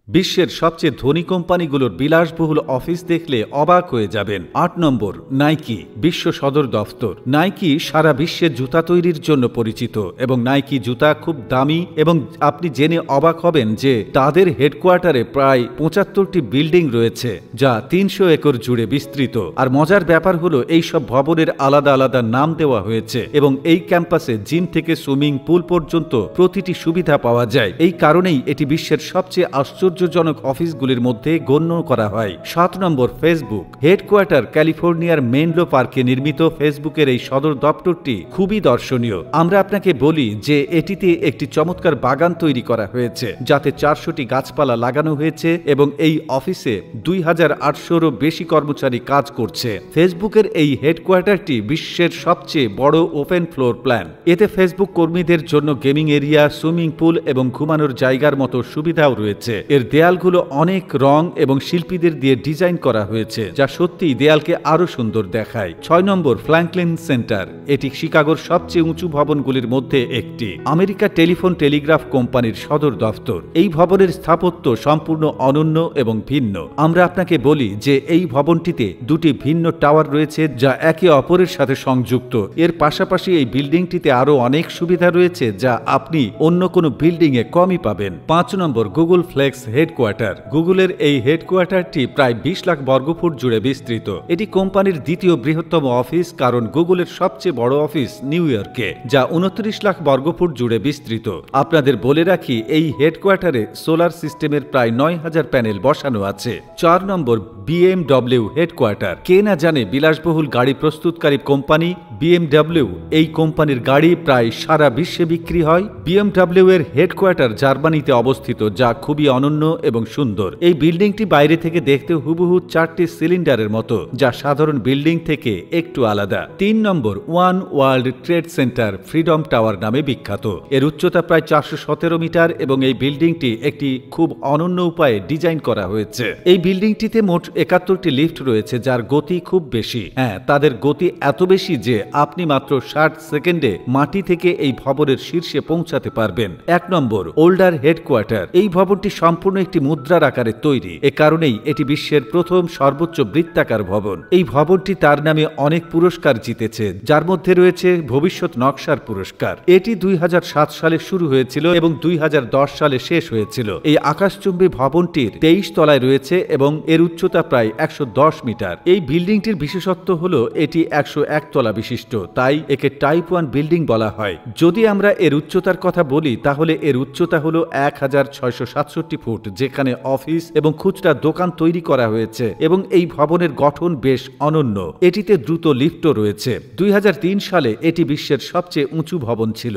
বিশ্বের সবচেয়ে ধনী কোম্পানিগুলোর বিলাসবহুল অফিস দেখলে অবাক হয়ে যাবেন। ৮ নম্বর, নাইকি বিশ্ব সদর দফতর। নাইকি সারা বিশ্বে জুতা তৈরির জন্য পরিচিত এবং নাইকি জুতা খুব দামি এবং আপনি জেনে অবাক হবেন যে তাদের হেডকোয়ার্টারে প্রায় ৭৫টি বিল্ডিং রয়েছে যা ৩০০ একর জুড়ে বিস্তৃত। আর মজার ব্যাপার হলো এই সব ভবনের আলাদা আলাদা নাম দেওয়া হয়েছে এবং এই ক্যাম্পাসে জিম থেকে সুইমিং পুল পর্যন্ত প্রতিটি সুবিধা পাওয়া যায়। এই কারণেই এটি বিশ্বের সবচেয়ে আশ্চর্যজনক অফিসগুলির মধ্যে গণ্য করা হয়। ৭ নম্বর, ফেসবুক হেডকোয়ার্টার ক্যালিফোর্নিয়ার মেনলো পার্কে নির্মিত ফেসবুকের এই সদর দপ্তরটি খুবই দর্শনীয়। আমরা আপনাকে বলি যে এটিতে একটি চমৎকার বাগান তৈরি করা হয়েছে যাতে ৪০০টি গাছপালা লাগানো হয়েছে এবং এই অফিসে ২,৮০০রও বেশি কর্মচারী কাজ করছে। ফেসবুকের এই হেডকোয়ার্টারটি বিশ্বের সবচেয়ে বড় ওপেন ফ্লোর প্ল্যান। এতে ফেসবুক কর্মীদের জন্য গেমিং এরিয়া, সুইমিং পুল এবং ঘুমানোর জায়গার মতো সুবিধাও রয়েছে। এর দেয়ালগুলো অনেক রং এবং শিল্পীদের দিয়ে ডিজাইন করা হয়েছে যা সত্যিই দেয়ালকে আরো সুন্দর দেখায়। ৬ নম্বর, ফ্র্যাঙ্কলিন সেন্টার। এটি শিকাগোর সবচেয়ে উঁচু ভবনগুলির মধ্যে একটি। আমেরিকা টেলিফোন টেলিগ্রাফ কোম্পানির সদর দফতর। এই ভবনের স্থাপত্য সম্পূর্ণ অনন্য এবং ভিন্ন। আমরা আপনাকে বলি যে এই ভবনটিতে দুটি ভিন্ন টাওয়ার রয়েছে যা একে অপরের সাথে সংযুক্ত। এর পাশাপাশি এই বিল্ডিংটিতে আরো অনেক সুবিধা রয়েছে যা আপনি অন্য কোনো বিল্ডিং এ কমই পাবেন। ৫ নম্বর, গুগল ফ্লেক্স হেডকোয়ার্টার। গুগলের এই হেডকোয়ার্টারটি প্রায় ২০ লাখ বর্গফুট জুড়ে বিস্তৃত। এটি কোম্পানির দ্বিতীয় বৃহত্তম অফিস কারণ গুগলের সবচেয়ে বড় অফিস নিউ ইয়র্কে যা ২৯ লাখ বর্গফুট জুড়ে বিস্তৃত। আপনাদের বলে রাখি এই হেডকোয়ার্টারে সোলার সিস্টেমের প্রায় ৯,০০০ প্যানেল বসানো আছে। ৪ নম্বর, BMW হেডকোয়ার্টার। কে না জানে বিলাসবহুল গাড়ি প্রস্তুতকারী কোম্পানি BMW। এই কোম্পানির গাড়ি প্রায় সারা বিশ্বে বিক্রি হয়। BMW এর হেডকোয়ার্টার জার্মানিতে অবস্থিত যা খুবই অনন্য এবং সুন্দর। এই বিল্ডিংটি বাইরে থেকে দেখতে হুবহু ৪টি সিলিন্ডারের মতো যা সাধারণ বিল্ডিং থেকে একটু আলাদা। ৩ নম্বর, One World Trade Center Freedom Tower নামে বিখ্যাত। এর উচ্চতা প্রায় ৪১৭ মিটার এবং এই বিল্ডিংটি একটি খুব অনন্য উপায়ে ডিজাইন করা হয়েছে। এই বিল্ডিংটিতে মোট ৭১টি লিফট রয়েছে যার গতি খুব বেশি। হ্যাঁ, তাদের গতি এত বেশি যে আপনি মাত্র ৬০ সেকেন্ডে মাটি থেকে এই ভবনের শীর্ষে পৌঁছাতে পারবেন। ১ নম্বর, ওল্ডার হেডকোয়ার্টার। এই ভবনটি সম্পূর্ণ একটি মুদ্রার আকারে তৈরি। এ কারণেই এটি বিশ্বের প্রথম সর্বোচ্চ বৃত্তাকার ভবন। এই ভবনটি তার নামে অনেক পুরস্কার জিতেছে যার মধ্যে রয়েছে ভবিষ্যৎ নকশার পুরস্কার। এটি ২০০৭ সালে শুরু হয়েছিল এবং ২০১০ সালে শেষ হয়েছিল। এই আকাশচুম্বী ভবনটির ২৩ তলায় রয়েছে এবং এর উচ্চতা প্রায় ১১০ মিটার। এই বিল্ডিংটির বিশেষত্ব হলো এটি ১০১ তলা বিশিষ্ট, তাই একে টাইপ 1 বিল্ডিং বলা হয়। যদি আমরা এর উচ্চতার কথা বলি তাহলে এর উচ্চতা হলো ১৬৬৭ ফুট, যেখানে অফিস এবং খুচরা দোকান তৈরি করা হয়েছে এবং এই ভবনের গঠন বেশ অনন্য। এটিতে দ্রুত লিফটও রয়েছে। ২০০৩ সালে এটি বিশ্বের সবচেয়ে উঁচু ভবন ছিল।